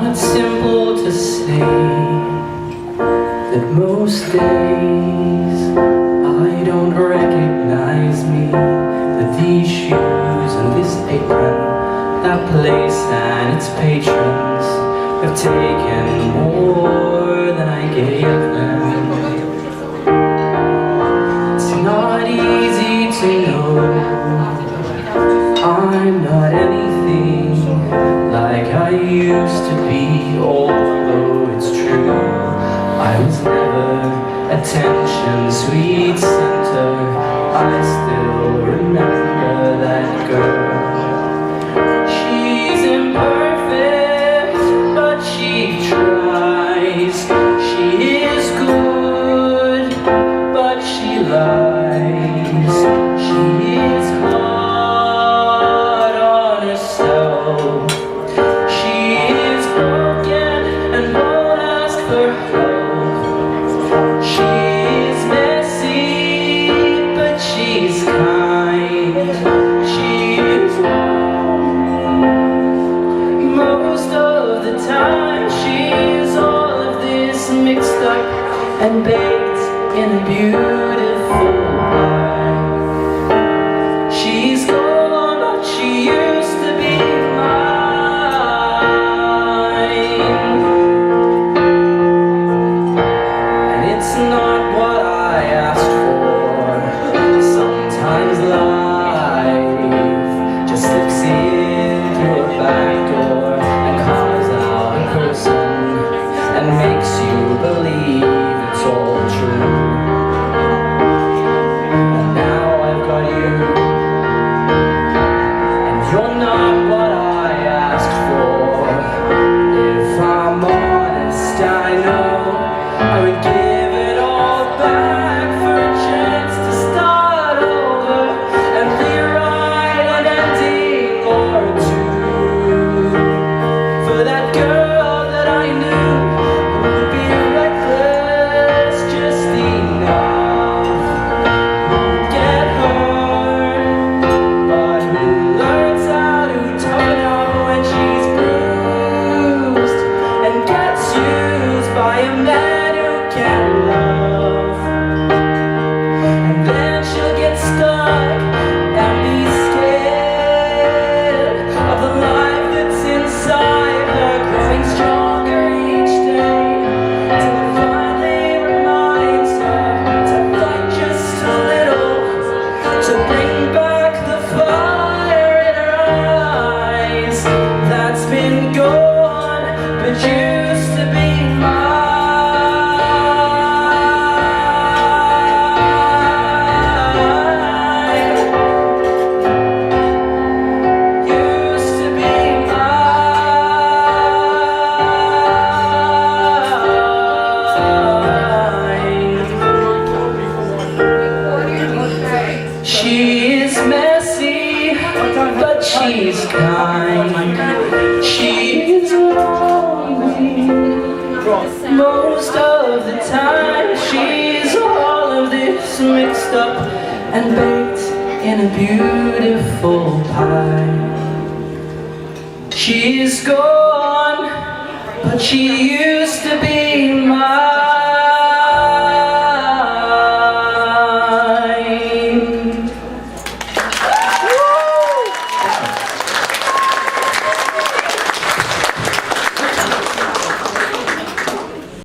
it's simple to say that most days I don't recognize me, that these shoes and this apron, that place and its patrons have taken more than I gave them. It's not easy to know I'm not anything like I used to be, although it's true I was never attention's sweet center. I still remember that girl. She's imperfect, but she tries. She is good, but she lies. She is hard on herself. She is broken and won't ask for help. She is messy, but she's kind. She is wrong most of the time. She is all of this mixed up and baked in a beautiful pie. She's gone, but she used to be mine. And it's not what I asked for. Sometimes life just slips in through a back door and calls out a person and makes you believe it's all true. And now I've got you, and you're not what I asked for. If I'm honest, I know I would give it all back for a chance to start over and rewrite an ending or two for that girl that I knew would be reckless just enough, who'd get hurt, but who learns how to tone up when she's bruised and gets used by a man who can't love. And then she'll get stuck and be scared of the life that's inside her, growing stronger each day till it finally reminds her to fight just a little, to bring back the fire in her eyes that's been gone but used to be mine. Used to be mine. She is messy, but she's kind. She's lonely most of the time. She's all of this mixed up and baked in a beautiful pie. She's gone, but she